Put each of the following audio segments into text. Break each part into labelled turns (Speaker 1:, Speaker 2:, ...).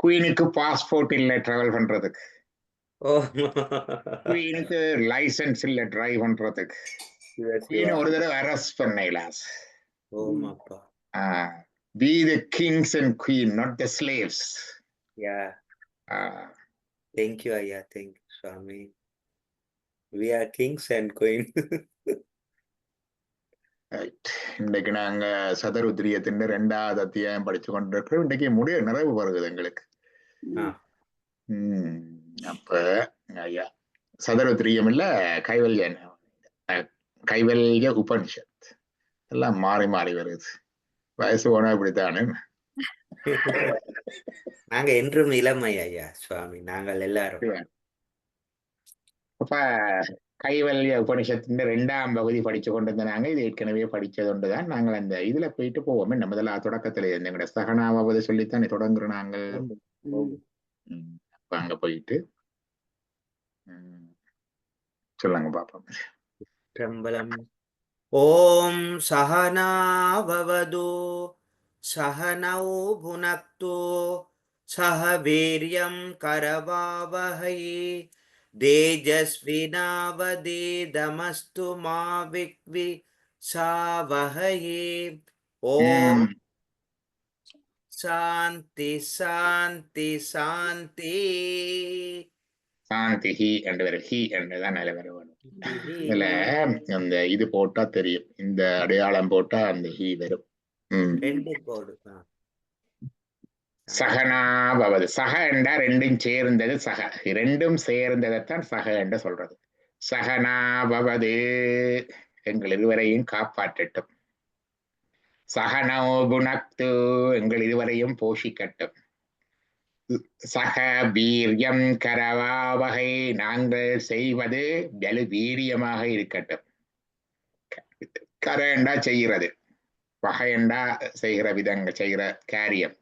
Speaker 1: குயினுக்கு passport இல்ல travel பண்றதுக்கு.
Speaker 2: ஓ
Speaker 1: குயினுக்கு licence இல்ல டிரைவ் பண்றதுக்கு. குயின் ஒரு தடவை arrest பண்ணைலாஸ்.
Speaker 2: ஓமாப்பா.
Speaker 1: Be the kings and queen, not the slaves.
Speaker 2: Yeah. Thank you, Ayya. Thank you, Swami. We are kings and queen.
Speaker 1: இன்றைக்கு நாங்க சதருத்ரியத்தின் 2வது அத்தியாயம் படிச்சு கொண்டிருக்கிறோம். இன்றைக்கு நிறைவு வருகிறது எங்களுக்கு. அப்ப ஐயா சதருத்ரியம் இல்ல கைவல்ய உபனிஷத் எல்லாம் மாறி மாறி வருது. வயசு போனா இப்படித்தானே.
Speaker 2: நாங்க என்றும் இளமை ஐயா சுவாமி, நாங்கள் எல்லாரும்.
Speaker 1: அப்ப கைவல்ய உபனிஷத்தின் 2ஆம் பகுதி படிச்சு கொண்டிருந்தாங்க. இது ஏற்கனவே படிச்சது ஒன்றுதான். நாங்கள் அந்த இதுல போயிட்டு போவோமே, நம்மதுல தொடக்கத்துல எங்களோட சகனாவது சொல்லித்தானே தொடங்குறோம் நாங்கள். அப்ப அங்க போயிட்டு சொல்லுங்க பாப்போம்.
Speaker 2: பிரம்பலம். ஓம் சகனாவது சகனௌ புனக்து சஹ வீர்யம் கரவாவஹை தேஜஸ்வினாவதீதமஸ்து மா வித்விஷாவஹை. ஓம் சாந்தி சாந்தி சாந்தி.
Speaker 1: சாந்தி ஹி என்று வரும். ஹி என்றுதான் நிலை வர வேணும். இதுல அந்த இது போட்டா தெரியும், இந்த அடையாளம் போட்டா அந்த ஹி வரும். சகனாபவது சக என்றா ரெண்டும் சேர்ந்தது. சக ரெண்டும் சேர்ந்ததைத்தான் சக என்று சொல்றது. சகனாபவது எங்கள் இருவரையும் காப்பாற்றட்டும். சகனோ புனக்து எங்கள் இருவரையும் போஷிக்கட்டும். சக வீரியம் கரவாவகை நாங்கள் செய்வது வலு வீரியமாக இருக்கட்டும். கரண்டா செய்கிறது, வகையண்டா செய்கிற விதங்கள், செய்கிற காரியம்.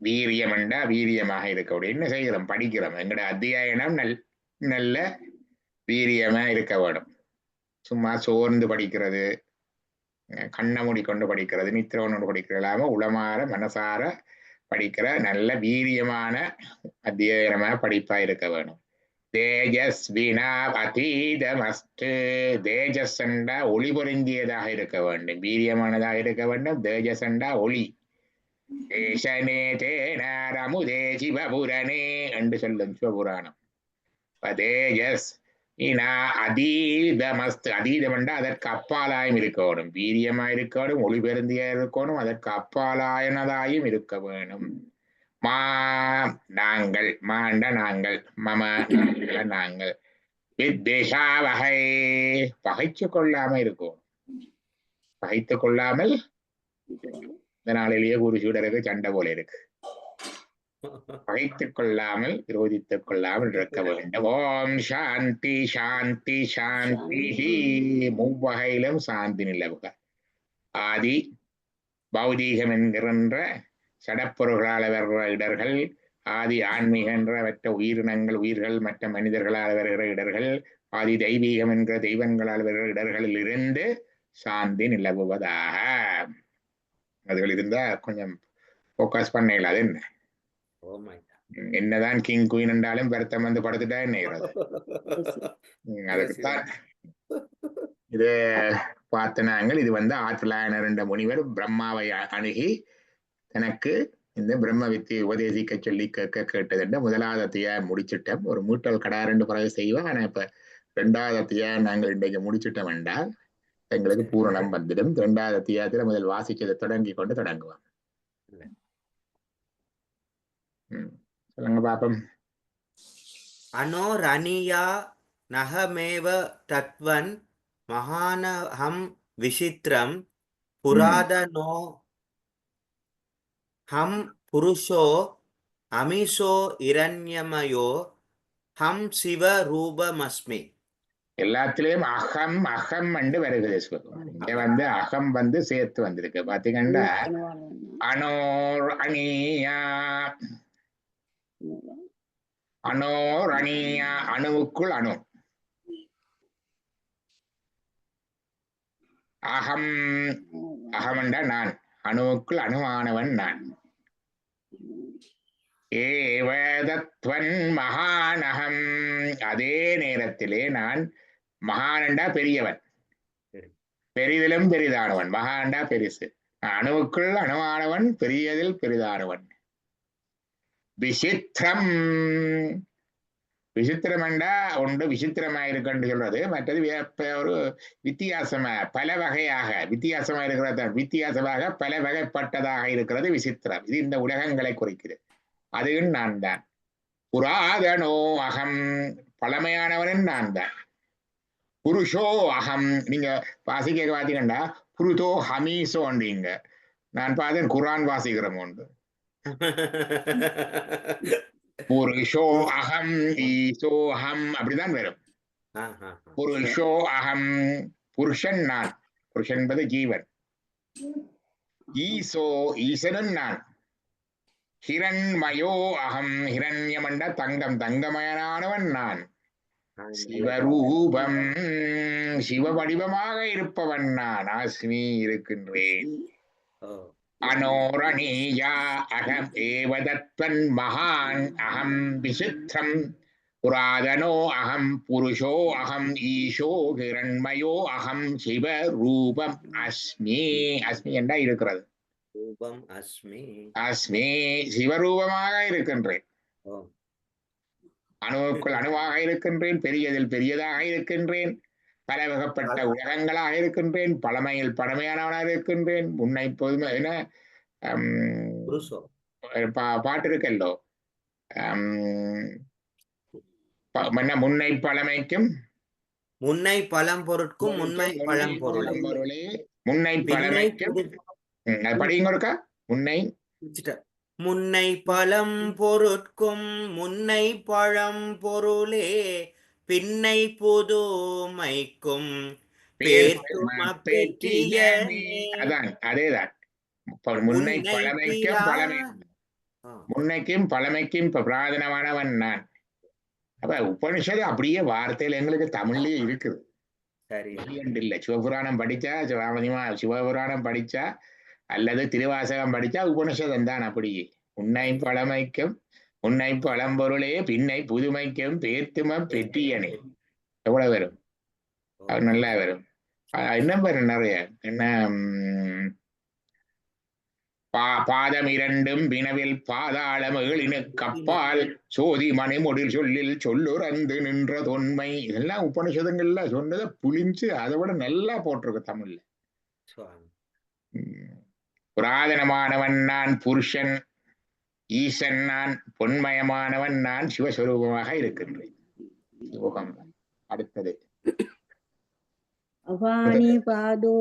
Speaker 1: வீரியம் என்றா வீரியமாக இருக்கக்கூடிய என்ன செய்கிறோம், படிக்கிறோம். எங்களோட அத்தியாயனம் நல்ல வீரியமா இருக்க வேணும். சும்மா சோர்ந்து படிக்கிறது, கண்ணை மூடிக்கொண்டு படிக்கிறது, நித்திரவனோடு படிக்கிறது இல்லாம உளமாற மனசார படிக்கிற நல்ல வீரியமான அத்தியாயனமா படிப்பா இருக்க வேணும். தேஜஸ் வினா அதீதமஸ்து. தேஜஸ் என்றா ஒளி பொருந்தியதாக இருக்க வேண்டும், வீரியமானதாக இருக்க வேண்டும். தேஜஸ் என்றா ஒளி. ஏஷனே தேனமுதே சிவபுரணே என்று சொல்லும் சிவபுராணம். தேஜஸ் இனா அதீதமஸ்து. அதீதம் என்றா அதற்கு அப்பாலாயும் இருக்கணும், வீரியமா இருக்கணும், ஒளி பெருந்தியா இருக்கணும், அதற்கு அப்பாலாயனதாயும் இருக்க வேணும். மா நாங்கள், மாண்ட நாங்கள், மம நாங்கள், வித்வேஷா வகை பகைச்சு கொள்ளாம இருக்கும். பகைத்து கொள்ளாமல் இந்த நாளிலேயே குருசூடருக்கு சண்டை போல இருக்கு. பகைத்துக் கொள்ளாமல் விரோதித்துக் கொள்ளாமல் இருக்க வேண்டும். ஓம் சாந்தி சாந்தி சாந்தி. மூவகையிலும் சாந்தி நிலவுக. ஆதி பௌதீகம் என்கின்ற சடப்பொருள்களால் வருகிற இடர்கள், ஆதி ஆன்மீக என்ற உயிரினங்கள், உயிர்கள் மற்ற மனிதர்களால் வருகிற இடர்கள், ஆதி தெய்வீகம் என்கிற தெய்வங்களால் வருகிற இடர்களில் இருந்து சாந்தி நிலவுவதாக. அதுகள் இருந்தா கொஞ்சம் போக்கஸ் பண்ணல. அது என்ன, என்னதான் கிங் குயின் என்றாலும் வருத்தம் வந்து படுத்துட்டா என்ன அதுக்குத்தான் இது பார்த்த நாங்கள். இது ஆற்றலாயனர் என்ற முனிவர் பிரம்மாவை அணுகி தனக்கு இந்த பிரம்ம வித்தியை உபதேசிக்க சொல்லி கேட்டது என்று 1வது அத்தியாயம் முடிச்சுட்டோம். ஒரு மூட்டல் கடாரெண்டு பிறகு செய்வோம். ஆனா இப்ப 2வது அத்தியாயம் நாங்கள் இன்றைக்கு முடிச்சுட்டோம் என்றால் எங்களுக்கு பூரணம் வந்துடும். 2வது அத்தியாயத்துல முதல் வாசிச்சதை தொடங்கி கொண்டு தொடங்குவோம். சொல்லுங்க பாப்போம்.
Speaker 2: அனோரணியா நகமேவ தத்வன் மகானஹம் விசித்ரம் புராதனோ ஹம் புருஷோ அமிஷோ இரண்யமயோ ஹம் சிவ ரூபமஸ்மி.
Speaker 1: எல்லாத்திலையும் அகம் அகம் என்று வருகிறது. இங்க அகம் சேர்த்து வந்திருக்கு பாத்தீங்கன்னா. அனோர் அணியா, அனோர் அணியா, அணுவுக்குள் அணு. அகம் அகம் என்றா நான், அணுவுக்குள் அணுவானவன் நான். ஏவதத்வன் மகானகம். அதே நேரத்திலே நான் மகானண்டா பெரியவன், பெரிதிலும் பெரிதானவன். மகாண்டா பெரிசு, அணுவுக்குள் அணுவானவன், பெரியதில் பெரிதானவன். விசித்திரம், விசித்திரமண்டா ஒன்று விசித்திரமாயிருக்குன்னு சொல்றது, மற்றது ஒரு வித்தியாசமா பல வகையாக வித்தியாசமா இருக்கிறது, வித்தியாசமாக பல வகைப்பட்டதாக இருக்கிறது விசித்திரம். இது இந்த உலகங்களை குறிக்கிறது. அதுவும் நான் தான். புராதனோ அகம், பழமையானவனும் நான் தான். புருஷோ அகம், நீங்க வாசிக்க பாத்தீங்கன்னா புருதோ ஹமீசோன்றீங்க. நான் பார்த்தேன் குரான் வாசிக்கிறோம் உண்டு. புருஷோ அகம் ஈசோஹம் அப்படிதான் வரும். புருஷோ அகம், புருஷன் நான், புருஷன் என்பது ஜீவன். ஈசோ, ஈசனும் நான். ஹிரண்மயோ அகம், ஹிரண்யமண்ட தங்கம், தங்கமயனானவன் நான். சிவரூபம், சிவ வடிவமாக இருப்பவன் நான். அஸ்மி, இருக்கின்றேன். அனோரணீயா அகம் ஏவதத்வன் மகான் அகம் விசித்திரம் புராதனோ அகம் புருஷோ அகம் ஈஷோ ஹிரண்மயோ அகம் சிவ ரூபம் அஸ்மி. அஸ்மி என்றா இருக்கிறது.
Speaker 2: ரூபம் அஸ்மி,
Speaker 1: அஸ்மி சிவரூபமாக இருக்கின்றேன். அணுவுக்குள் அணுவாக இருக்கின்றேன், பெரியதில் பெரியதாக இருக்கின்றேன், பல வகைப்பட்ட உலகங்களாக இருக்கின்றேன், பழமையில் பழமையானவனாக இருக்கின்றேன். முன்னை பொதுமை என்ன பாட்டு இருக்கல்லோ, முன்னை பழமைக்கும்
Speaker 2: முன்னை பழம் பொருட்கும் முன்னை பழம் பொருளே,
Speaker 1: முன்னை பழமைக்கும். படிங்க இருக்கா. முன்னை
Speaker 2: முன்னை பழம் பொருட்கும் முன்னை பழம் பொருளே, பின்னை புதுமைக்கும்
Speaker 1: அதான் அதேதான். முன்னை பழமைக்கும் பழமை, முன்னைக்கும் பழமைக்கும் பிராதனமானவன் நான். அப்ப உபனிஷத்து அப்படியே வார்த்தையில எங்களுக்கு தமிழ்லயே இருக்குது. இல்ல சிவபுராணம் படிச்சா, சிவபுராணம் படிச்சா அல்லது திருவாசகம் படிச்சா உபனிஷதம் தான். அப்படியே முன்னை பழமைக்கும் முன்னை பழம்பொருளே, பின்னை புதுமைக்கும் பேர்த்தும பெற்றியனே. எவ்வளவு வரும்? நல்லா வரும். இன்னும் வரும் நிறைய. என்ன, பாதம் இரண்டும் வினவில் பாதாளம் ஏழினு கப்பால் சோதி மணிமொழில் சொல்லில் சொல்லுறந்து நின்ற தொன்மை. இதெல்லாம் உபனிஷதங்கள்ல சொன்னதை புளிஞ்சு அதை விட நல்லா போட்டிருக்கு தமிழ்ல. புராதனமானவன் நான், புருஷன் ஈசன் நான், பொன்மயமானவன் நான், சிவஸ்வரூபமாக இருக்கின்றேன். அடுத்தது
Speaker 3: அவானி பாதோ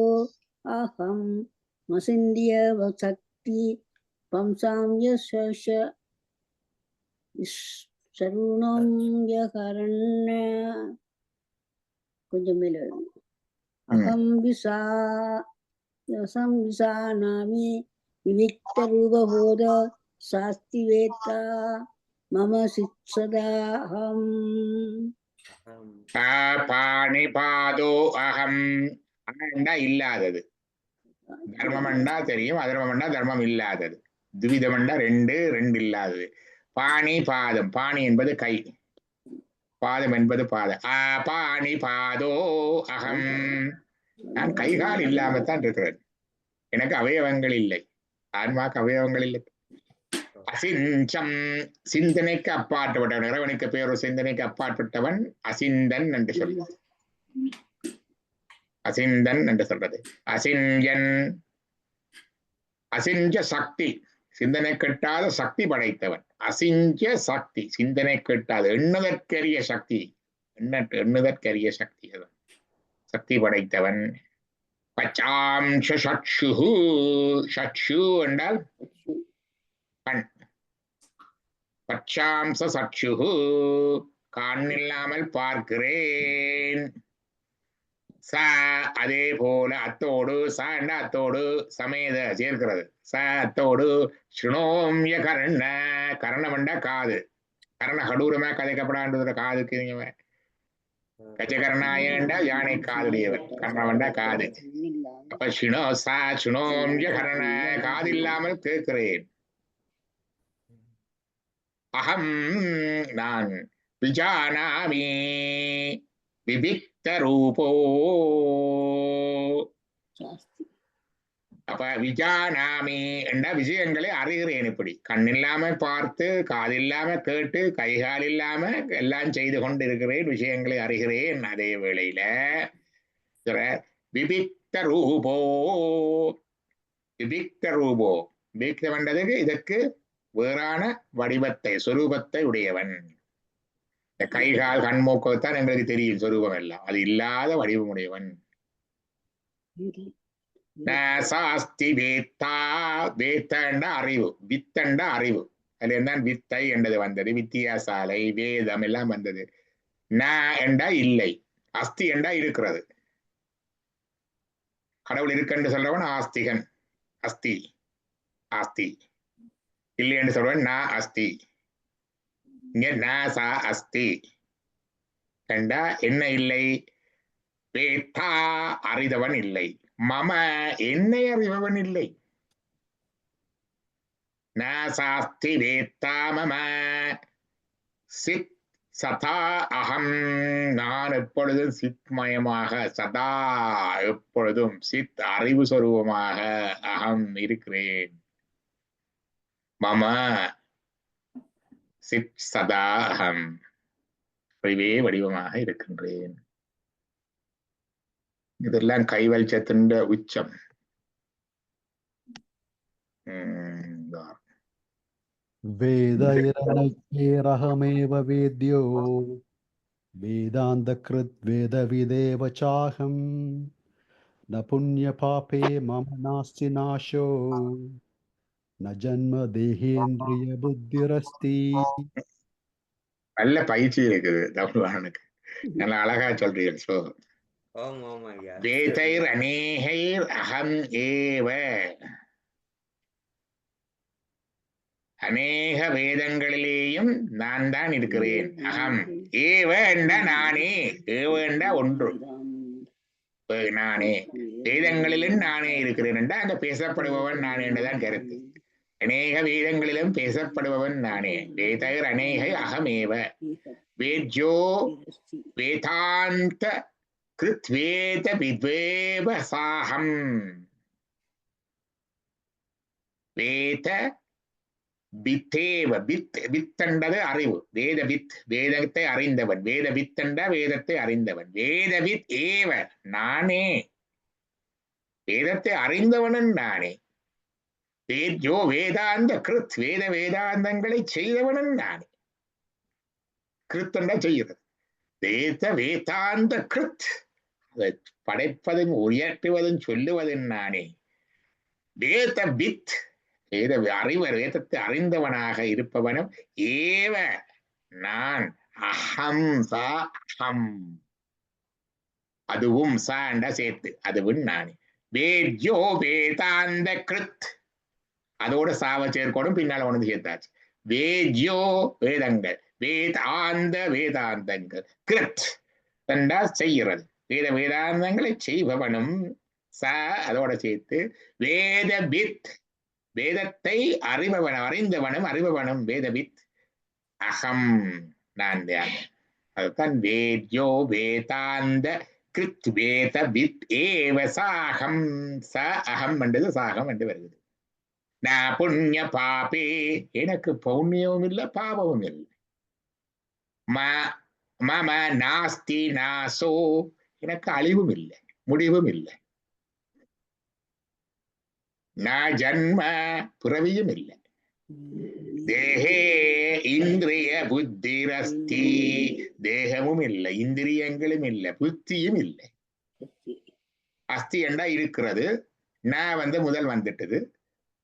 Speaker 3: அகம் மசிந்திய சக்தி பம்சாம் சருணம் யகரண்ண. கொஞ்சம் மேல அகம் விசானாமி விவிக்த ரூபபோத சாஸ்தி வேத்தா மம சித்சதாஹம்.
Speaker 1: பாணி பாதோ அகம், அகண்டா இல்லாதது, தர்மமண்டா தெரியும், அதர்மமண்டா தர்மம் இல்லாதது, துவிதமண்டா ரெண்டு இல்லாதது. பாணி பாதம், பாணி என்பது கை, பாதம் என்பது பாதம். பாணி பாதோ அகம், நான் கைகால் இல்லாமத்தான் இருக்கிறேன். எனக்கு அவயவங்கள் இல்லை, ஆன்மாக்கு அவயவங்கள் இல்லை. அசிஞ்சம், சிந்தனைக்கு அப்பாற்பட்டவன், இறைவனுக்கு பேர் சிந்தனைக்கு அப்பாற்பட்டவன் அசிந்தன் என்று சொல்றது. அசிந்தன் என்று சொல்றது. அசிஞ்சன், அசிஞ்ச சக்தி, சிந்தனை கெட்டாத சக்தி படைத்தவன். அசிஞ்ச சக்தி, சிந்தனை கெட்டாத எண்ணுதற்கரிய சக்தி, எண்ணுதற்கரிய சக்தி, சக்தி படைத்தவன். பச்சாம்ச சக்ஷு, சக்ஷு என்றால் கண். பச்சாம்ச சக்ஷு, கண் இல்லாமல் பார்க்கிறேன். ச, அதே போல அத்தோடு, ச என்ற அத்தோடு சமேத சேர்க்கிறது. ச அத்தோடு ஸ்ருணோம்ய கர்ண, கர்ணமண்டா காது, கர்ண கடூரமா கதைக்கப்படாது காதுக்கு. கஜகர்ணாயண்டா யானை காதுடையவன், கர்ணவண்டா காது. அப்ப ஸ்ருணோ ச ஸ்ருணோம்ய கர்ண, காது இல்லாமல் கேட்கிறேன். அகம் நான் விஜானாமி விவிக்த ரூபோ.
Speaker 3: சாஸ்தி.
Speaker 1: அப்ப விஜானாமி என்ற விஷயங்களை அறிகிறேன். இப்படி கண் இல்லாம பார்த்து, காது இல்லாம கேட்டு, கைகால் இல்லாம எல்லாம் செய்து கொண்டிருக்கிறேன், விஷயங்களை அறிகிறேன். அதே வேளையில விபிக்த ரூபோ, விபிக்த ரூபோ, விபிக்தம் என்றதுக்கு இதற்கு வேறான வடிவத்தை, சொரூபத்தை உடையவன். இந்த கைகால் கண்மூக்கத்தான் எங்களுக்கு தெரியும் சொரூபம் எல்லாம், அது இல்லாத வடிவம் உடையவன். சாஸ்தி வேத்தா, வேத்தண்ட அறிவு, வித்தண்ட அறிவு. அதுல இருந்தான் வித்தை என்றது வந்தது, வித்தியாசாலை வேதம் எல்லாம் வந்தது. ந என்றா இல்லை, அஸ்தி என்றா இருக்கிறது. கடவுள் இருக்கென்று சொல்றவன் ஆஸ்திகன், அஸ்தி ஆஸ்தி. இல்லை என்று சொல்றவன் ந அஸ்தி. இங்க ந சா அஸ்தி என்றா என்ன இல்லை? வேத்தா அறிதவன் இல்லை, மம என்னை அறிபவன் இல்லை. நாஸ்தி வேத்தா மம சித் சதா அகம், நான் எப்பொழுதும் சித்மயமாக, சதா எப்பொழுதும் சித் அறிவு சொரூபமாக அகம் இருக்கிறேன். மம சித் சதா அகம், அறிவே வடிவமாக இருக்கின்றேன். இதெல்லாம் கைவல்யத்தின் உச்சம்.
Speaker 4: वेदैरनैरहमेव वेद्यो वेदान्तकृत् वेदविदेव चाहम् न पुण्यपापे मम नास्ति नाशो न जन्म देहेन्द्रियबुद्धिरस्ति.
Speaker 1: நல்ல பயிற்சி இருக்குது தமிழ்வானுக்கு, நல்லா அழகா சொல்றீர்கள். ஸ்லோகம் வேதைர் அநேகைர் அகம் ஏவ, அநேக வேதங்களிலேயும் நான் தான் இருக்கிறேன். அகம் ஏவ என்றா நானே, ஏவ என்றா ஒன்று, நானே வேதங்களிலும் நானே இருக்கிறேன் என்றா அந்த பேசப்படுபவன் நானே என்றுதான் கருத்து. அநேக வேதங்களிலும் பேசப்படுபவன் நானே. வேதைர் அநேகை அகமேவ வேத்யோ வேதாந்த கிருத் வேத வித்வேவ சாகம். வேத வித்தேவ, வித் வித்தண்டது அறிவு, வேத வித் வேதத்தை அறிந்தவன், வேத வித்தண்ட வேதத்தை அறிந்தவன், வேத வித் ஏவ நானே, வேதத்தை அறிந்தவனும் நானே. வேத்யோ வேதாந்த கிருத் வேத வேதாந்தங்களை செய்தவனும் நானே. கிருத்தண்டா செய்கிறது, வேத வேதாந்த கிருத் அதை படைப்பதும் உயர்த்துவதும் சொல்லுவதும் நானே. வேத வித் வேத அறிவர், வேதத்தை அறிந்தவனாக இருப்பவனும் ஏவ நான், அகம் சா அகம், அதுவும் சாண்ட சேர்த்து அதுவும் நானே. வேத்யோ வேதாந்த கிருத், அதோட சாவ சேர்க்கோடும் பின்னால உணர்ந்து சேர்த்தாச்சு. வேத்யோ வேதங்கள், வேதாந்த வேதாந்தங்கள், கிருத் என்றா செய்கிறது, வேத வேதாந்தங்களை செய்பவனும் ச அதோட சேர்த்து வேத வித் வேதத்தை அறிபவன், அறிந்தவனும் அறிபவனும் வேதவித் அகம் நான் தான். அதுதான் வேத்யோ வேதாந்த கிருத் வேத வித் ஏவ சாகம், ச அகம் என்றது சாகம் என்று வருகிறது. நான் புண்ணிய பாபே, எனக்கு புண்ணியமும் இல்லை பாபமும் இல்லை. மம நாஸ்தி நாசோ, எனக்கு அழிவும் இல்லை முடிவும் இல்லை. நான் ஜன்ம பிறவியும் இல்லை. தேகே இந்திரிய புத்திரஸ்தி, தேகமும் இல்லை, இந்திரியங்களும் இல்லை, புத்தியும் இல்லை. அஸ்தி என்றா இருக்கிறது, நான் முதல் வந்துட்டது.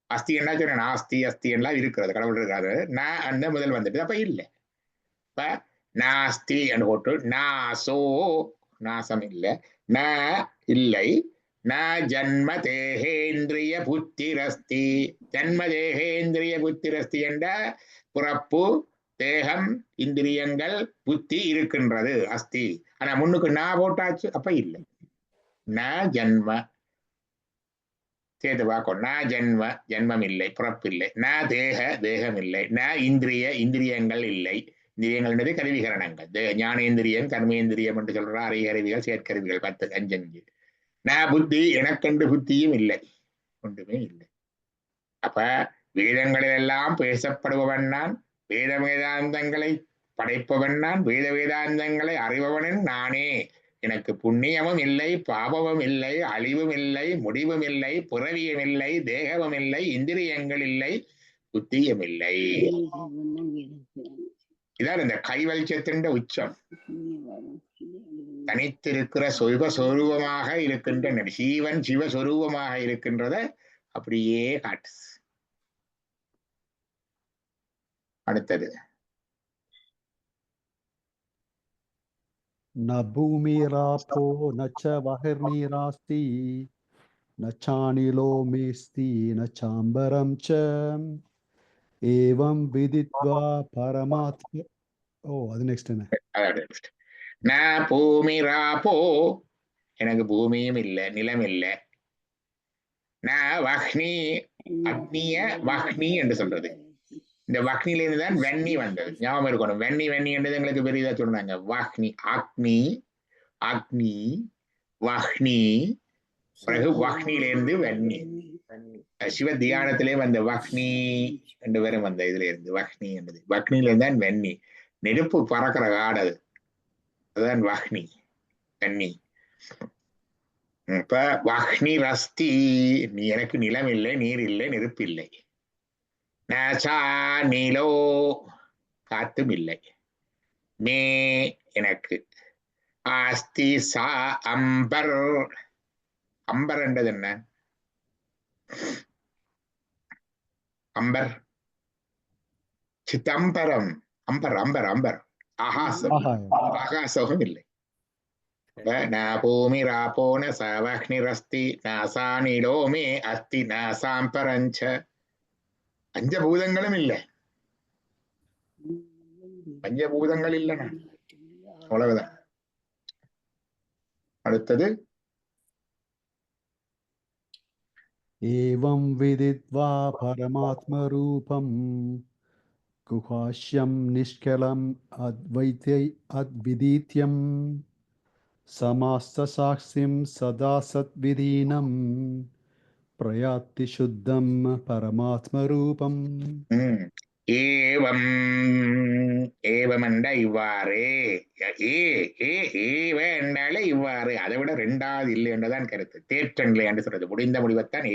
Speaker 1: அஸ்தி என்ன சொன்ன, நாஸ்தி அஸ்தி எல்லாம் இருக்கிறது, கடவுள் இருக்காது. நான் அந்த முதல் வந்துட்டு அப்ப இல்லை. இப்ப நாஸ்தி என்று போட்டு நாசோ நாசம் இல்லை, ந இல்லை. ந ஜன்ம தேகேந்திரிய புத்திரஸ்தி, ஜன்ம தேகேந்திரிய புத்திரஸ்தி என்ற பிறப்பு தேகம் இந்திரியங்கள் புத்தி இருக்கின்றது அஸ்தி. ஆனா முன்னுக்கு நா போட்டாச்சு அப்ப இல்லை. ந ஜன்ம சேர்த்து பார்க்கணும். ந ஜென்ம ஜென்மம் இல்லை, பிறப்பில்லை. ந தேக தேகம் இல்லை. ந இந்திரிய இந்திரியங்கள் இல்லை. இந்திரியங்கள் என்பது கருவிகரணங்கள். ஞானேந்திரியம், கர்மேந்திரியம் என்று சொல்ற அறிகருவிகள், செயற்கருவிகள் 10 5. ந புத்தி, எனக்கென்று புத்தியும் இல்லை, ஒன்றுமே இல்லை. அப்ப வேதங்களில் எல்லாம் பேசப்படுபவன் நான், வேத வேதாந்தங்களை படைப்பவன் நான், வேத வேதாந்தங்களை அறிபவனும் நானே. எனக்கு புண்ணியமும் இல்லை, பாபமும் இல்லை, அழிவும் இல்லை, முடிவும் இல்லை, புறவியும் இல்லை, தேகமும் இல்லை, இந்திரியங்கள் இல்லை, புத்தியும் இல்லை. இதான் இந்த கைவல்யத்தின் உச்சம். தனித்திருக்கிற சொரூபமாக இருக்கின்ற சீவன் சிவஸ்வரூபமாக இருக்கின்றத அப்படியே காட்டு. அடுத்தது
Speaker 4: न भूमिरापो न च वह्निरास्ति न चानिलो मेस्ति न चाम्बरं च एवं विदित्वा परमात्म அது நெக்ஸ்ட் என்ன?
Speaker 1: ந பூமி ராப்போ, எனக்கு பூமியும் இல்லை, நிலம் இல்லை. ந வஹ்னி, அக்னிய வஹ்னி என்று சொல்றது. இந்த வஹ்னிலிருந்து தான் வெண்ணி வந்தது, ஞாபகம் இருக்கணும். வெண்ணி வெண்ணி என்றது எங்களுக்கு பெரியதா சொன்னாங்க. வஹ்னி, அக்னி, அக்னி, வஹ்னி, பிறகு வஹ்னியிலிருந்து வெண்ணி. சிவ தியானத்திலே வந்த வஹ்னி ரெண்டு பேரும் வந்த இதுல இருந்து வஹ்னி என்பது. வஹ்னியிலிருந்து தான் வெண்ணி, நெருப்பு பறக்கிற காடு அது, அதுதான் வஹ்னி, வெண்ணி. இப்ப வஹ்னி ரஸ்தி, நீ எனக்கு நிலம் இல்லை, நீர் இல்லை, நெருப்பு இல்லை. நசா நீலோ, காத்தும் இல்லை. மே எனக்கு. ஆஸ்தி சா அம்பர், அம்பர் என்றது என்ன? அம்பர், சிதம்பரம், அம்பர் அம்பர் அம்பர், ஆகாசம், ஆகாசமும் இல்லை. ந பூமி ராப்போ ந சவஹ்னிரஸ்தி நாசா நீலோ மே அஸ்தி நாசாம்பரஞ்ச. பஞ்சபூதங்களும் இல்லை, பஞ்சபூதங்கள் இல்லைண்ணா, அவ்வளவுதான். அடுத்தது
Speaker 4: एवं विदित्वा परमात्मरूपं गुहाश्यं निष्कलम् अद्वितीयं समास्तसाक्षिं सदा सद्विदीनं प्रयाति शुद्धं परमात्मरूपम्.
Speaker 1: ஏவம், ஏவம் என்ற இவ்வாறே, ஏவ என்றாலே இவ்வாறு, அதை விட ரெண்டாவது இல்லை என்றுதான் கருத்து. தேற்றங்களை என்று சொல்றது, முடிந்த முடிவைத்தான்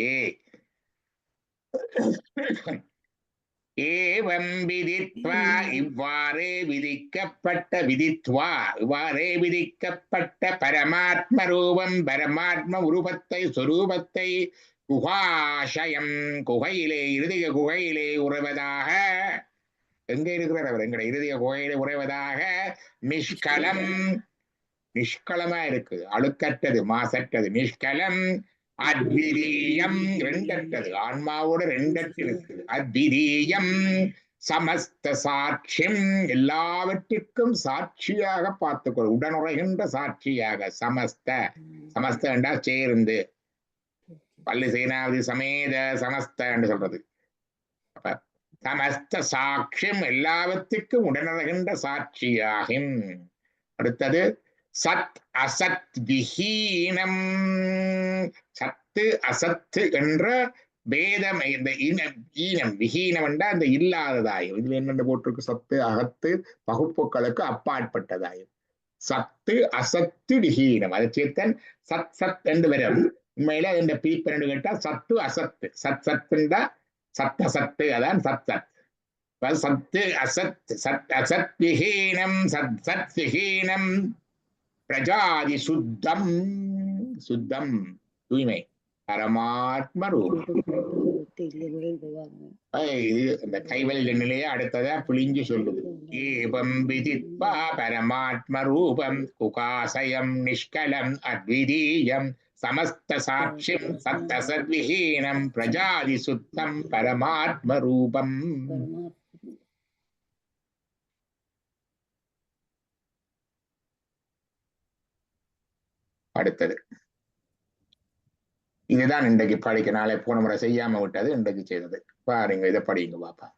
Speaker 1: ஏவம் விதித்வா, இவ்வாறே விதிக்கப்பட்ட, விதித்வா இவ்வாறே விதிக்கப்பட்ட பரமாத்ம ரூபம், பரமாத்ம உருவத்தை, சொரூபத்தை, குகாஷயம், குகையிலே, இருதய குகையிலே உறைவதாக. எங்க இருக்கிறார் அவர்? எங்கட இருதய குகையிலே உறைவதாக. நிஷ்கலம், நிஷ்களமா இருக்குது, அழுக்கற்றது, மாசற்றது. நிஷ்கலம், அத்விதீயம், ரெண்டற்றது, ஆன்மாவோட ரெண்டற்று இருக்குது. அத்விதீயம், சமஸ்த சாட்சியம், எல்லாவற்றிற்கும் சாட்சியாக பார்த்துக்கொள், உடனுறைகின்ற சாட்சியாக. சமஸ்த, சமஸ்த என்றால் சேர்ந்து, பள்ளி சேனாவதி சமேத சமஸ்த என்று சொல்றது. அப்ப சமஸ்த சாட்சியம், எல்லாவற்றுக்கும் உடனுறைகின்ற சாட்சியாகும். அடுத்தது சத் அசத் விஹீனம், சத்து அசத்து என்ற பேதம், இந்த ஈனம், விஹீனம் என்றால் அந்த இல்லாததாயும். இதுல என்னென்ன போட்டிருக்கு? சத்து அகத்து பகுப்புகளுக்கு அப்பாற்பட்டதாயும். சத்து அசத்து விஹீனம், அதை சேர்த்தன் சத் சத் என்று வரும். உண்மையில இந்த பிரிப்பு என்று கேட்டா சத்து அசத்து, சத் சத்துண்டா சத் அசத்து, அதான் சத் சத். சத்து அசத், சத் அசத் விஹீனம், சத் சத் விஹீனம் பிரஜாதி சுத்தம், சுத்தம் தூய்மை, பரமாத்ம ரூபம். இது இந்த கைவல்ய நிலையை அடுத்ததா பிழிஞ்சு சொல்லுது. ஏவம் விதித்வா பரமாத்ம ரூபம் குகாசயம் நிஷ்கலம் அத்விதீயம் சமஸ்த சாட்சியம் சத்தசத்விஹீனம் பிரஜாதி சுத்தம் பரமாத்ம ரூபம். அடுத்தது இதுதான் இன்றைக்கு படிக்க, நாளை போன முறை செய்யாம விட்டது இன்றைக்கு செய்தது. பாருங்க, இதை படிங்க பாப்பா.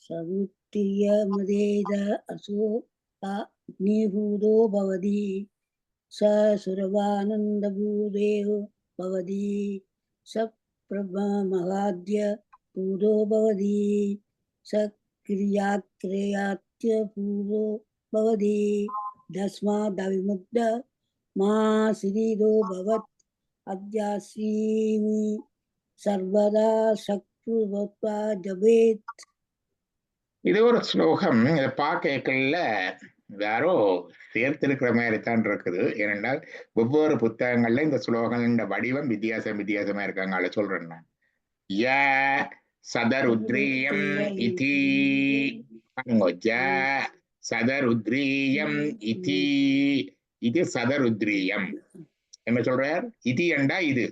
Speaker 3: சமுத்திய மதேத அசோ அக்னிபூதோ பவதி ச சுரவானந்த பூதேவ பவதி ச பிரம்மமகாத்ய பூதோ பவதி ச கிரியாத்ரேயாத்ய பூதோ பவதி தஸ்மாதவிமுக்த மாசிரிதோ பவத் அத்யாஸ்ரீமி சர்வதா சக்ருவத்வா ஜபேத்.
Speaker 1: இது ஒரு ஸ்லோகம். இதை பார்க்கல யாரோ சேர்த்திருக்கிற மாதிரி தான் இருக்குது. ஏனென்றால் ஒவ்வொரு புத்தகங்கள்ல இந்த ஸ்லோகங்களோட வடிவம் வித்தியாசமா இருக்காங்க. அதை சொல்றேன் நான். ய சதருத்ரீயம் இதி, ஜ சதருத்ரீயம் இதி, இது சதருத்ரீயம். என்ன சொல்றார்? இது என்றா இது.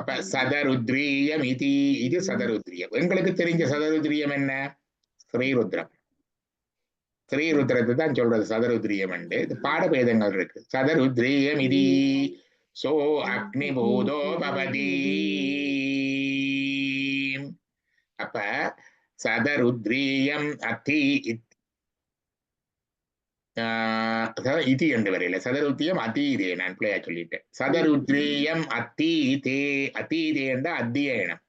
Speaker 1: அப்ப சதருத்ரீயம் இதி, இது சதருத்ரியம். எங்களுக்கு தெரிஞ்ச சதருத்ரியம் என்ன? ஸ்ரீருத்ரம். ஸ்ரீருத்ரத்தை தான் சொல்றது சதருத்ரியம் என்று. இது பாடபேதங்கள் இருக்கு. சதருத்ரியம் இதி சோ அக்னிபூதோ பவதி. அப்ப சதருத்ரியம் அதி இதி என்று வரையில சதருத்தியம் அதீதே. நான் பிள்ளையா சொல்லிட்டேன். சதருத்ரியம் அதீதே. அதீதே என்ற அத்தியனம்.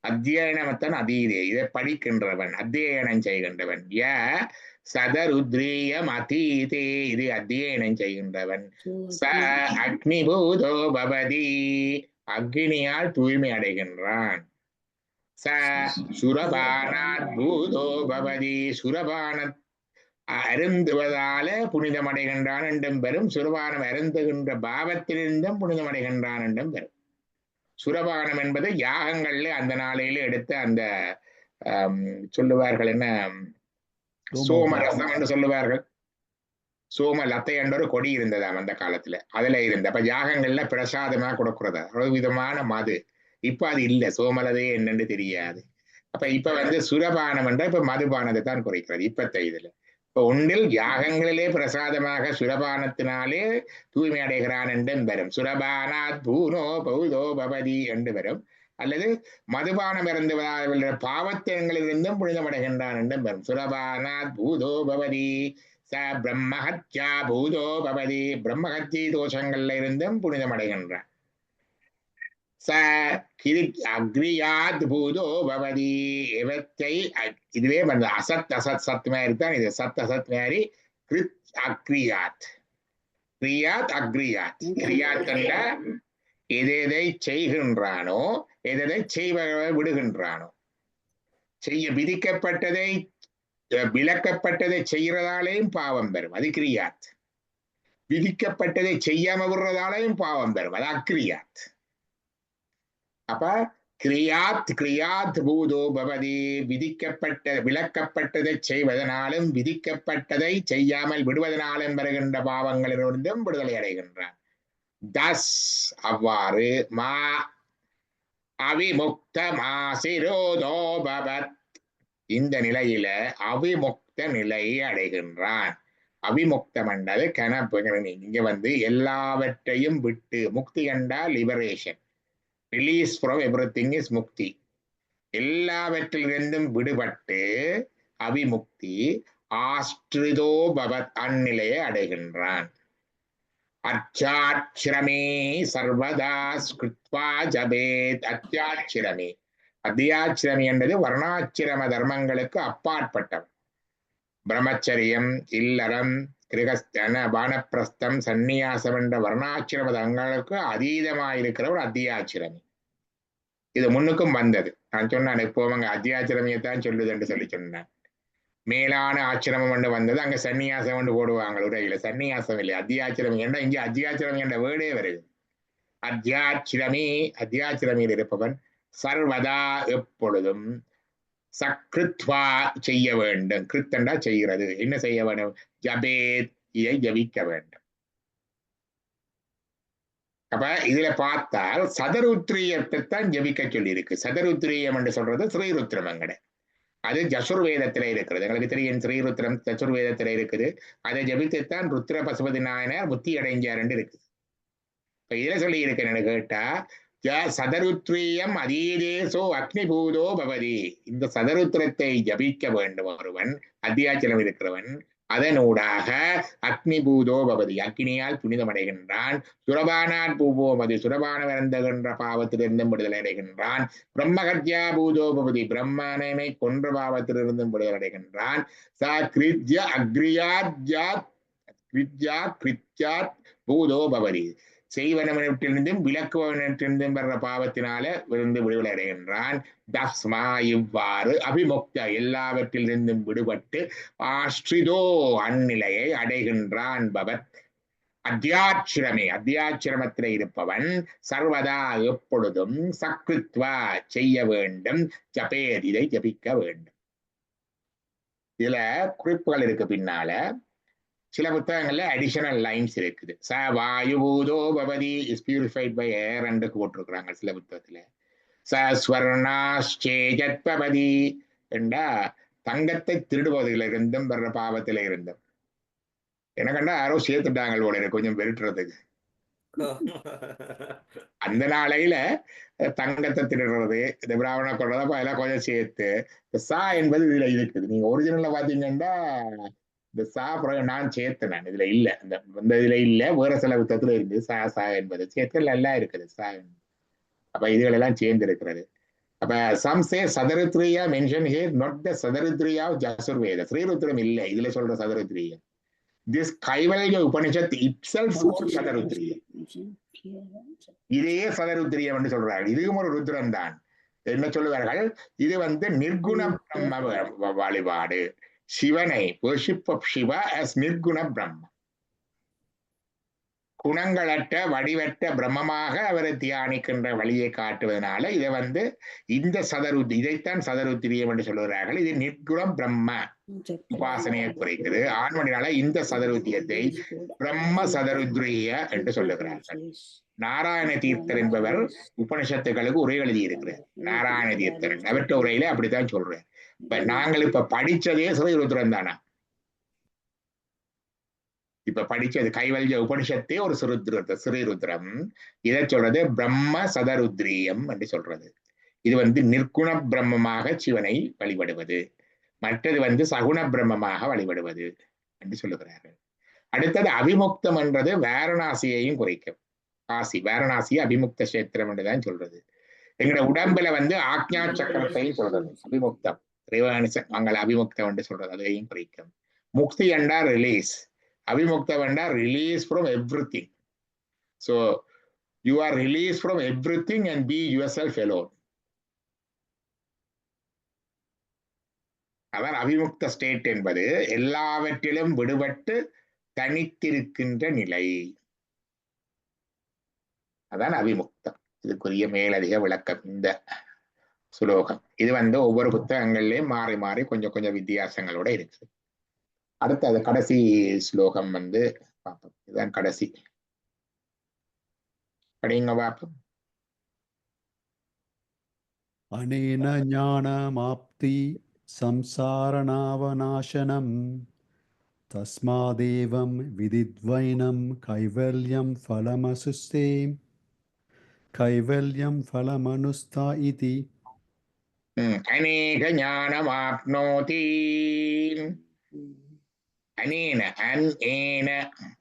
Speaker 1: அத்தியனமத்தான் அதீதே. இதை படிக்கின்றவன், அத்தியனம் செய்கின்றவன். ய சதருத்ரியம் அதீதே, இது அத்தியனம் செய்கின்றவன். ச அக்னிபூதோ பவதி, அக்னியால் தூய்மை அடைகின்றான். ச சுரபானாத் பூதோ பவதி, சுரபான அருந்துவதால புனிதம் அடைகின்றான் என்றும் பெறும். சுரபானம் அருந்துகின்ற பாவத்திலிருந்தும் புனிதம் அடைகின்றான் என்றும் பெறும். சுரபானம் என்பது யாகங்கள்ல அந்த நாளையில எடுத்த அந்த சொல்லுவார்கள் என்ன, சோமரசம் என்று சொல்லுவார்கள். சோம லத்தை என்ற ஒரு கொடி இருந்ததாம் அந்த காலத்துல. அதுல இருந்த அப்ப யாகங்கள்ல பிரசாதமா கொடுக்கறதா ஒரு விதமான மது. இப்ப அது இல்லை. சோமலதே என்னன்னு தெரியாது. அப்ப இப்ப சுரபானம் என்ற இப்ப மதுபானத்தை தான் குறைக்கிறது இப்பத்த இதுல. இப்ப ஒன்றில் யாகங்களிலே பிரசாதமாக சுரபானத்தினாலே தூய்மை அடைகிறான் என்றும் வரும். சுரபானாத் பூனோ பௌதோ பவதி என்று வரும். அல்லது மதுபானம் இறந்துவதால் பாவத்தினங்களிலிருந்தும் புனிதமடைகின்றான் என்றும் வரும். சுரபானாத் பூதோ பவதி ச பிரம்மஹத்யா பூதோ பவதி, பிரம்மஹத்தி தோஷங்கள்ல இருந்தும் புனிதமடைகின்றான். ச அக்ரியாத் பூதோ பவதி, இவற்றை இதுவே அசத் அசத் சத் மாதிரி தான் இது. சத் அசத் மாதிரி கிருத் அக்ரியாத், கிரியாத் அக்ரியாத். கிரியாத் என்ற எதை செய்கின்றானோ, எதை செய்வ விடுகின்றானோ, செய்ய விதிக்கப்பட்டதை விளக்கப்பட்டதை செய்யறதாலேயும் பாவம் பெறும், அது கிரியாத். விதிக்கப்பட்டதை செய்யாம விடுறதாலேயும் பாவம் பெறும், அது அக்ரியாத். அப்ப கிரியாத் கிரியாத் பூதோ பவதி, விதிக்கப்பட்ட விளக்கப்பட்டதை செய்வதனாலும் விதிக்கப்பட்டதை செய்யாமல் விடுவதனாலும் வருகின்ற பாவங்களிலிருந்தும் விடுதலை அடைகின்றான். தஸ் அவ்வாறு மா அவிமுக்த மாசிரோதோ பவத், இந்த நிலையில அவிமுக்த நிலை அடைகின்றான். அவிமுக்தம் என்றது கனப்பு. இங்க எல்லாவற்றையும் விட்டு, முக்தி என்றால் liberation, release from everything is முக்தி. எல்லாவற்றிலிருந்தும் விடுபட்டு அவிமுக்தி ஆஸ்ட்ரிதோ பவத், அந்நிலையை அடைகின்றான். அத்தியாட்சிரமே சர்வதா ஸ்கிருத்வா ஜபேத். அத்தியாட்சிரமே, அத்தியாட்சிரமி என்பது வர்ணாச்சிரம தர்மங்களுக்கு அப்பாற்பட்டவன். பிரம்மச்சரியம், இல்லறம், கிரகஸ்தன, வானப்பிரஸ்தம், சந்நியாசம் என்ற வர்ணாச்சிரம தர்மங்களுக்கு அதீதமாயிருக்கிற ஒரு அத்தியாச்சிரமி. இது முன்னுக்கும் வந்தது. நான் சொன்னேன் எப்போவங்க அத்தியாச்சிரமியத்தான் சொல்லுது என்று சொல்லி சொன்னேன். மேலான ஆச்சிரமம் ஒன்று வந்தது, அங்க சன்னியாசம் ஒன்று போடுவாங்க உரையில. சன்னியாசம் இல்லை, அத்தியாச்சிரமி என்ற இங்கே அத்தியாச்சிரமி என்ற வேர்டே வருது. அத்தியாச்சிரமி, அத்தியாச்சிரமியில் இருப்பவன் சர்வதா எப்பொழுதும் சக்ருத்வா செய்ய வேண்டும். கிருத்தண்டா செய்கிறது. என்ன செய்ய வேண்டும்? ஜபேத், இதை ஜபிக்க வேண்டும். அப்ப இதுல பார்த்தால் சதருத்ரியத்தை தான் ஜபிக்க சொல்லி இருக்கு. சதருத்ரியம் என்று சொல்றது ஸ்ரீருத்ரமங்கட. அது ஜசுர்வேதத்துல இருக்கிறது. எங்களுக்கு தெரியும் ஸ்ரீருத்ரம் ஜசுர்வேதத்துல இருக்குது. அதை ஜபித்துத்தான் ருத்ர பசுபதி நாயனார் புத்தி அடைஞ்சாருன்னு இருக்குது. இப்ப இதுல சொல்லி இருக்கேன்னு கேட்டா சதருத்ரீயம் அதீதேசோ அக்னிபூதோ பவதி. இந்த சதருத்திரத்தை ஜபிக்க வேண்டும் ஒருவன், அத்தியாச்சலம் இருக்கிறவன், அதனூடாக அக்னிபூதோ பவதி, அக்னியால் புனிதமடைகின்றான். சுரபானான் பூவோமதி, சுரபான வருந்துகின்ற பாவத்திலிருந்தும் விடுதலை அடைகின்றான். பிரம்மகத்யா பூதோ பவதி, பிரம்மனை கொன்ற பாவத்திலிருந்தும் விடுதலை அடைகின்றான். ச கிருத்ய அக்ரியாத்யாத் கிருத்யா கிருத்யாத் பூதோ பவதி, செய்வனவனத்திலிருந்தும் விளக்குவனத்திலிருந்தும் வர்ற பாவத்தினால விருந்து விடுதலை அடைகின்றான். தஸ்மா இவ்வாறு அபிமுக்த எல்லாவற்றிலிருந்தும் விடுபட்டு ஆஸ்ரிதோ அந்நிலையை அடைகின்றான். பவத் அத்தியாட்சிரமே, அத்தியாட்சிரமத்தில் இருப்பவன் சர்வதா எப்பொழுதும் சக்ருத்வா செய்ய வேண்டும், ஜபேத் இதை ஜபிக்க வேண்டும். இதுல குறிப்புகள் இருக்கு. பின்னால சில புத்தகங்கள்ல அடிஷனல் லைன்ஸ் இருக்குது. ச வாயுபூதோ பவதி இஸ் பியூரிஃபைட் பை ஏர் என்று போட்டிருக்கிறாங்க சில புத்தகத்துல. ச ஸ்வர்ணாச்சேஜத் பவதி என்றா தங்கத்தை திருடுவதிலிருந்தும் வர்ற பாவத்தில இருந்தும். எனக்கண்டா யாரோ சேர்த்துட்டாங்க போல கொஞ்சம் வெறுட்டுறதுக்கு. அந்த நாளையில தங்கத்தை திருடுறது, இந்த பிராமண கொள்றதப்ப அதெல்லாம் கொஞ்சம் சேர்த்து சா என்பது இதுல இருக்குது. நீங்க ஒரிஜினல்ல பாத்தீங்கன்னா இந்த சா புறம் நான் சேர்த்தேன், நான் இதுல இல்ல, இந்த இதுல இல்ல, வேற சில புத்தகத்துல இருக்கு சா சா என்பது சேர்த்து நல்லா இருக்குது சா. அப்ப இதுகள் எல்லாம் சேர்ந்து இருக்கிறது. அப்ப சம்சே Shatarudriya mention here, not the Shatarudriya of Yajurveda. Sri Rudram இல்லை இதுல சொல்ற சதருத்ரியம். This Kaivalya Upanishad itself சதருத்ரியம். இதே சதருத்ரியம் என்று சொல்றார்கள். இதுவும் ஒரு ருத்ரம் தான். என்ன சொல்லுவார்கள், இது நிர்குண பிரம்ம வழிபாடு. சிவனை worship of Shiva as நிர்குண பிரம்ம, குணங்களற்ற வடிவற்ற பிரம்மமாக அவரை தியானிக்கின்ற வழியை காட்டுவதனால இதை இந்த இதைத்தான் சதருத்திரியம் என்று சொல்லுகிறார்கள். இது நிர்குண பிரம்ம உபாசனையை குறைக்கிறது. ஆண்மணினால இந்த சதருத்தியத்தை பிரம்ம சதருத்ரிய என்று சொல்லுகிறார்கள். நாராயண தீர்த்தர் என்பவர் உபனிஷத்துகளுக்கு உரை எழுதி இருக்கிறார். நாராயண தீர்த்தர் அவற்ற உரையில அப்படித்தான் சொல்றார். இப்ப நாங்கள் இப்ப படிச்சதே ஸ்ரீருத்ரம் தானா? இப்ப படிச்சது கைவல்ய உபனிஷத்தே ஒரு ஸ்ரீருத்ரம். இதை சொல்றது பிரம்ம சதருத்ரியம் என்று சொல்றது. இது நிர்குண பிரம்மமாக சிவனை வழிபடுவது, மற்றது சகுண பிரம்மமாக வழிபடுவது என்று சொல்லுகிறார்கள். அடுத்தது அபிமுக்தம் என்றது வாரணாசியையும் குறைக்கும். காசி வாரணாசியை அபிமுக்த கஷேத்திரம் என்றுதான் சொல்றது. எங்களோட உடம்புல ஆக்ஞா சக்கரத்தையும் சொல்றது அபிமுக்தம். மங்கள அபிமுக்தம் என்று சொல்றது, அதையும் குறைக்கும். முக்தி என்றா ரிலீஸ், அபிமுக்தம் என்றா release from everything. So you are released from everything and be yourself alone. அதான் அபிமுக்த ஸ்டேட் என்பது எல்லாவற்றிலும் விடுபட்டு தனித்திருக்கின்ற நிலை. அதான் அபிமுக்தம். இதுக்குரிய மேலதிக விளக்கம் இந்த சுலோகம். இது ஒவ்வொரு புத்தகங்கள்லயும் மாறி மாறி கொஞ்சம் கொஞ்சம் வித்தியாசங்களோட இருக்குது. அடுத்து கடைசி ஸ்லோகம் பார்ப்போம். இதுதான் கடைசி. படிங்க பார்ப்போம்.
Speaker 4: அனேன ஞானமாப்தி சம்சாரணாவநாசனம் தஸ்மாதேவம் விதித்வைனம் கைவல்யம் ஃபலமசுஸ்தே கைவல்யம் ஃபலமனுஸ்தா இதி.
Speaker 1: அநேக ஞானமாப்னோதி. அனேன அன்ஏன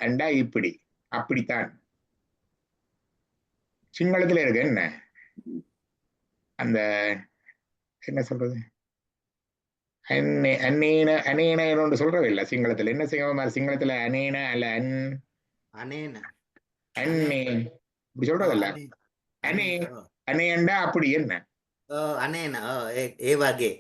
Speaker 1: அண்டா இப்படி அப்படித்தான். சிங்களத்துல இருக்கு என்ன அந்த என்ன சொல்றது, அன்னேன அனேன சொல்றது இல்ல சிங்களத்துல. என்ன சிங்களத்துல அனேன அல்ல அன்னேன இப்படி சொல்றதில்ல. அனே அனேண்டா அப்படி என்ன
Speaker 2: அனேன ஏ வகை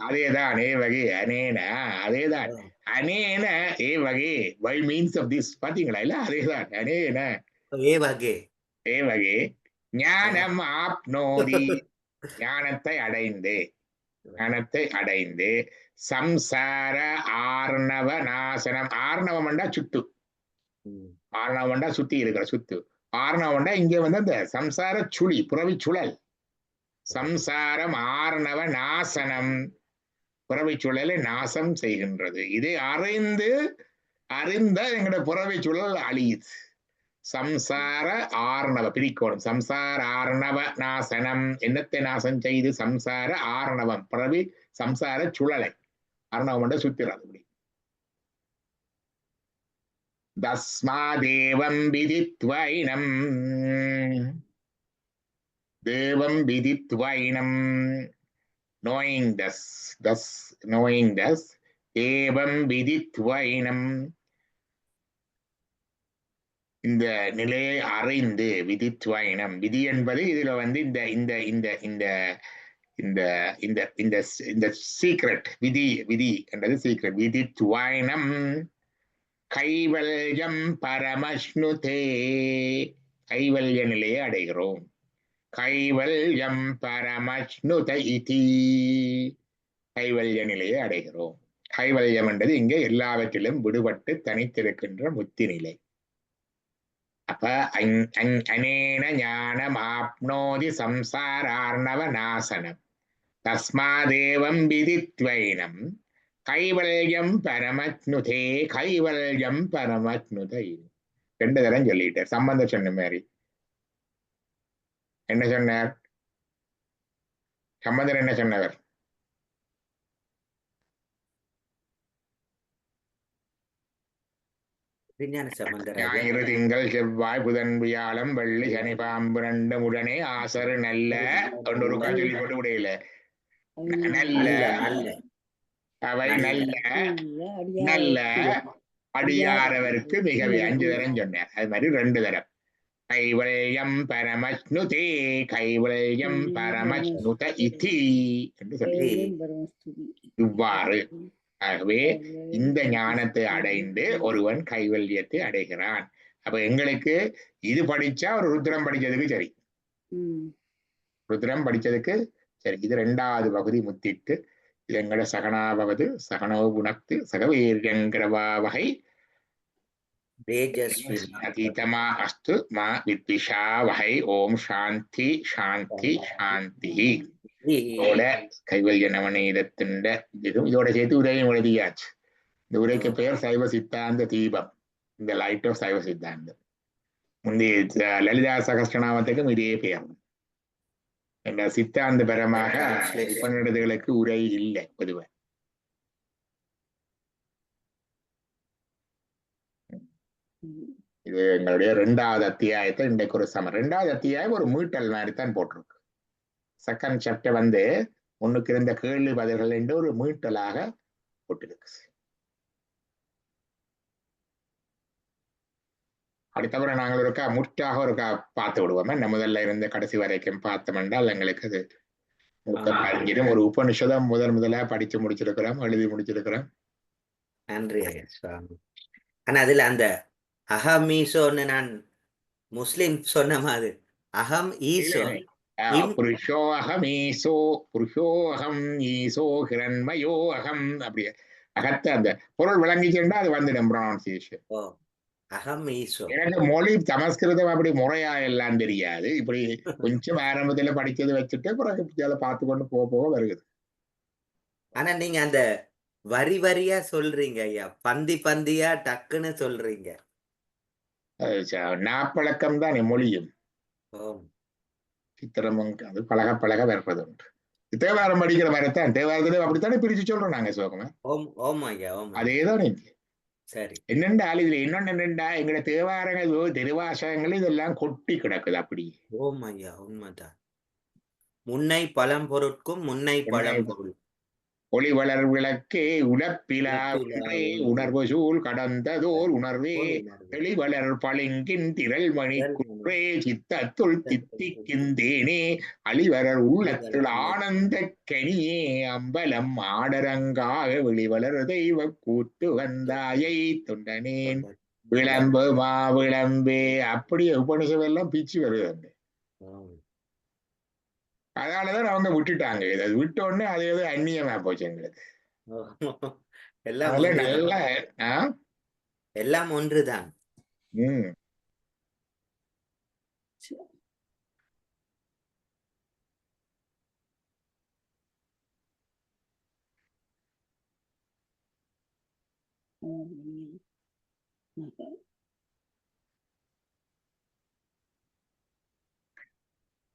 Speaker 1: அதேதான் ஏ வகை அனேன அதேதான் அனேன ஏ வகை வை மீன்ஸ் ஆஃப் திஸ் பாத்தீங்களா இல்ல? அதேதான் அனேன
Speaker 2: ஏ வகை
Speaker 1: ஞானம் ஆப்னோதி ஞானத்தை அடைந்து சம்சார ஆர்ணவ நாசனம். ஆர்ணவம்டா சுத்து, ஆர்ணவம்டா சுத்தி இருக்கிற சுத்து. ஆர்ணவம்டா இங்க அந்த சம்சார சுழி புறவி சுழல். சம்சாரம் ஆர்ணவ நாசனம் புறவை சூழலை நாசம் செய்கின்றது. இதை அறிந்த எங்கட புறவை சூழல் அழியுது. சம்சார ஆர்ணவ பிரிக்கோணம். சம்சார ஆர்ணவ நாசனம் என்னத்தை நாசம் செய்து? சம்சார ஆர்ணவம் பிறவி சம்சார சுழலை. ஆர்ணவம் சுத்திரம். அப்படி தஸ்மாதேவம் விதித்வைனம் தேவம் விதித்வைனம் knowing this தேவம் விதித்வைனம் இந்த நிலையை அறிந்து விதித்வைனம் விதி என்பது இதுல இந்த இந்த இந்த இந்த இந்த இந்த இந்த இந்த சீக்ரெட் விதி என்றது சீக்ரெட். விதித்வைனம் கைவல்யம் பரமஷ்ணுதே கைவல்ய நிலையை அடைகிறோம். கைவல்யம் பரமஷ்ணுத இதி கைவல்ய நிலையை அடைகிறோம். கைவல்யம் என்றது இங்கே எல்லாவற்றிலும் விடுபட்டு தனித்திருக்கின்ற முத்தி நிலை. அப்ப அனேன ஞானம் ஆப்னோதி சம்சாரார்ணவ நாசனம் தஸ்மாதேவம் விதித்வைனம் கைவல்யம் பரமத்னுதே கைவல்யம் பரமத்னுதை. 2 தரம் சொல்லிட்டார். சம்பந்தம் சொன்ன மாதிரி என்ன சொன்னார்? சம்பந்தர் என்ன சொன்னவர்? ஞாயிறு திங்கள் செவ்வாய் புதன் வியாழம் வெள்ளி சனி பாம்பு 2 உடனே ஆசரு நல்ல ஒரு சொல்லி போட்டு விடையில நல்ல அவை நல்ல நல்ல அடியாரவருக்கு மிகவே 5 தரம் சொன்னார். அது மாதிரி 2 தரம் கைவல்யம் பரமஷ்ணுதே கைவல்யம் பரமஷ்ணுத இதி என்று சொல்லி இவ்வாறு. ஆகவே இந்த ஞானத்தை அடைந்து ஒருவன் கைவல்யத்தை அடைகிறான். அப்ப எங்களுக்கு இது படிச்சா ஒரு ருத்ரம் படிச்சதுக்கு சரி, ருத்ரம் படிச்சதுக்கு சரி. இது 2வது பகுதி முத்திட்டு இது எங்கட சகனாவது சகனோ குணத்து சகவீரியங்கிரவா வகை அதீதமா அஸ்து மா வித்விஷா வகை. ஓம் சாந்தி சாந்தி சாந்தி. இதோட கைவல்ய நவநீதத்தின் இதோட சேர்த்து உரையும் எழுதியாச்சு. இந்த உரைக்கு பெயர் சைவ சித்தாந்த தீபம், இந்த லைட் ஆஃப் சைவ சித்தாந்தம். முந்தைய லலிதா சகஸ்ரநாமத்துக்கும் இதே பெயர். என்ற சித்தாந்த பரமாக உபநிடதங்களுக்கு உரை இல்லை பொதுவாக. இது எங்களுடைய 2வது அத்தியாயத்தை இன்றைக்கு ஒரு 2வது அத்தியாயம் ஒரு மீட்டல் மாதிரி தான் போட்டிருக்கு. செகண்ட் சாப்டர் முன்னுக்கு இருந்த கேள்வி பதில்கள் என்று ஒரு மீட்டலாக போட்டிருக்கு. அடுத்தவரை நாங்கள் ஒருக்கா முற்றாக ஒருக்கா பார்த்து விடுவோம். நம்ம முதல்ல இருந்து கடைசி வரைக்கும் பார்த்தோம் என்றால் எங்களுக்கு அது ஒரு உபனிஷதம் முதலா படிச்சு முடிச்சிருக்கிறோம், எழுதி முடிச்சிருக்கிறோம்.
Speaker 2: நன்றி ஐயா சுவாமி. ஆனா அதுல அந்த அகம் ஈசோன்னு நான் முஸ்லிம் சொன்ன மாதிரி அகம் ஈசோ
Speaker 1: புருஷோகம் ஈசோ புருஷோகம் ஈசோ ஹிரண்மயோ அகம் அப்படி அகத்தை அந்த பொருள் விளங்கிச்சுன்னா அது வந்துடும் ப்ரொனன்சியேஷன்.
Speaker 2: அகம் ஈசோ.
Speaker 1: எனக்கு மொழி சமஸ்கிருதம் அப்படி முறையா எல்லாம் தெரியாது. இப்படி கொஞ்சம் ஆரம்பத்துல படிச்சது வச்சுட்டு பிறகு பார்த்து கொண்டு போக வருகிறது.
Speaker 2: ஆனா நீங்க அந்த வரி வரியா சொல்றீங்க ஐயா, பந்தியா டக்குன்னு சொல்றீங்க.
Speaker 1: நாப்பழக்கம் தான் மொழியும் சித்திரமும் அது பழக வருவது உண்டு. தேவாரம் படிக்கிற மாதிரித்தான் தேவாரத்துல அப்படித்தானே பிரிச்சு சொல்றோம் நாங்க சோகமா. அதேதான் நீங்க
Speaker 2: சரி.
Speaker 1: என்னென்றால் இதுல என்னென்னா எங்கட தேவாரங்கள் திருவாசகங்கள் இதெல்லாம் கொட்டி கிடக்குது அப்படி.
Speaker 2: ஓம் ஐயா உண்மைதான். முன்னை பழம் பொருட்கும் முன்னை பழம் பொருள்
Speaker 1: ஒளி வளர் விளக்கே உழப்பிலா உணர்வு சூழ் கடந்ததோர் உணர்வே தெளிவளர் பளிங்கின் திரள் மணி குற்றே சித்தத்துள் தித்திக்கின்றேனே அழிவரர் உள்ளத்தில் ஆனந்த கனியே அம்பலம் ஆடரங்காக வெளிவளர் தெய்வ கூத்து வந்தாயை தொண்டனேன் விளம்பு மா விளம்பே. அப்படியே உபனிஷதெல்லாம் பிச்சு வருது. அதனாலதான் அவங்க விட்டுட்டாங்க. இதை விட்ட உடனே அது ஏதோ அந்நியமா போச்சு எங்களுக்கு.
Speaker 2: எல்லாம் ஒன்றுதான்.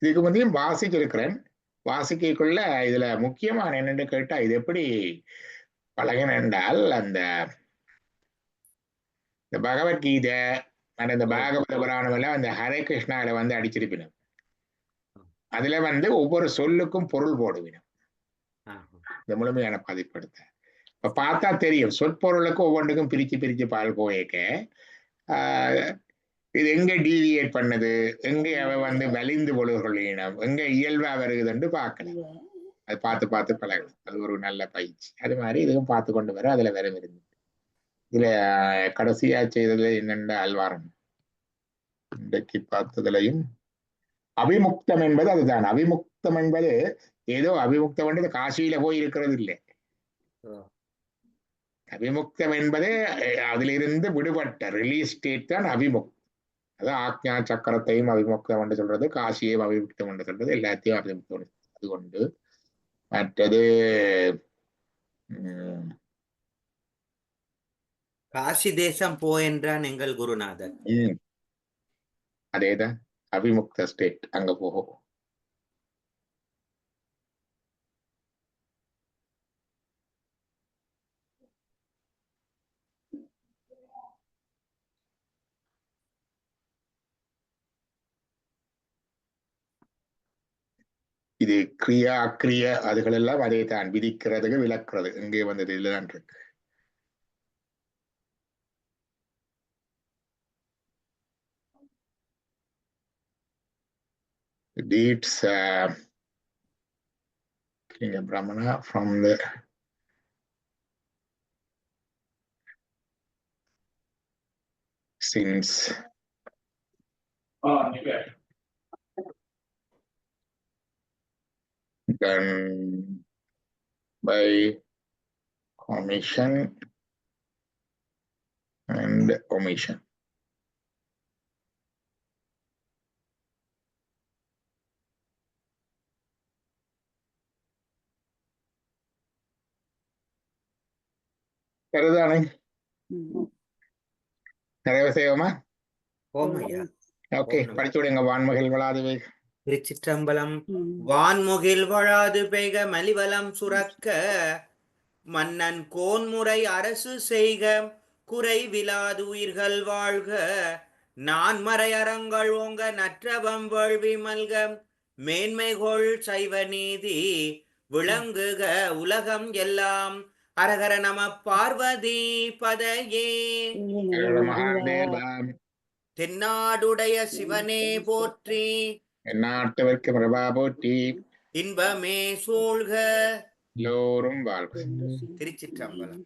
Speaker 1: இதுக்கு முந்தையும் வாசிச்சிருக்கிறேன். வாசிக்கக்குள்ள இதுல முக்கியமான என்னன்னு கேட்டா இது எப்படி பழகின என்றால் அந்த பகவத்கீதை இந்த பாகவத புராணம் எல்லாம் அந்த ஹரே கிருஷ்ணால வந்து அடிச்சிருப்பினும் அதுல வந்து ஒவ்வொரு சொல்லுக்கும் பொருள் போடுவினும் இந்த முழுமையான பதிப்படுத்த இப்ப பார்த்தா தெரியும் சொற்பொருளுக்கு ஒவ்வொன்றுக்கும் பிரிச்சு பால் போயக்க இது எங்க டீவியேட் பண்ணது எங்க அவ வந்து வலிந்து பொழுதுகளினம் எங்க இயல்பா வருகுதுன்னு பார்க்கலாம். அது பார்த்து பழகணும். அது ஒரு நல்ல பயிற்சி. அது மாதிரி இதுவும் பார்த்து கொண்டு வர அதுல வர இருந்து இதுல கடைசியா செய்ததுல என்னென்ன அல்வாரம் இன்றைக்கு பார்த்ததுலையும் அபிமுக்தம் என்பது அதுதான். அபிமுக்தம் என்பது ஏதோ அபிமுக்தம் என்பது காசியில போய் இருக்கிறது இல்லை. அபிமுக்தம் என்பது அதிலிருந்து விடுபட்ட ரிலீஸ் ஸ்டேட் தான் அபிமுக்தம். அது ஆக்ஞா சக்கரத்தையும் அபிமுக்தம் என்று சொல்றது, காசியையும் அபிமுக்தம் என்று சொல்றது, எல்லாத்தையும் அபிமுக்தம் அது கொண்டு மற்றது
Speaker 2: காசி தேசம் போ என்றான் எங்கள் குருநாதர்.
Speaker 1: அதேதான் அபிமுக்த ஸ்டேட், அங்க போகும். இது கிரியா அக்ரிய அதுகள் எல்லாம் அதே தான், விதிக்கிறதுக்கு விளக்குறது இங்கே வந்தது இதுலதான் இருக்கு. Deeds King Brahmana from the sins. Done by commission and omission. சரிதானே? நிறைவு செய்வோமா? ஓகே, படிச்சு விடுங்க. வான்முகில் வளாது பெய்க.
Speaker 2: திருச்சிற்றம்பலம். வான்முகில் வளாது பெய்க மலிவலம் சுரக்க, மன்னன் கோன்முறை அரசு செய்க, குறைவிலாது உயிர்கள் வாழ்க, நான்மறை அறங்கள் ஓங்க, நற்றவம் வேள்வி மல்க, மேன்மைகொள் சைவ நீதி விளங்குக உலகம் எல்லாம். அரகர நம பார்வதி பதையே. தென்னாடுடைய சிவனே போற்றி,
Speaker 1: எந்நாட்டவர்க்கு பிரபா போற்றி,
Speaker 2: இன்பமே சூழ்க,
Speaker 1: எல்லோரும் வாழ்க.
Speaker 2: திருச்சிற்றம்பலம்.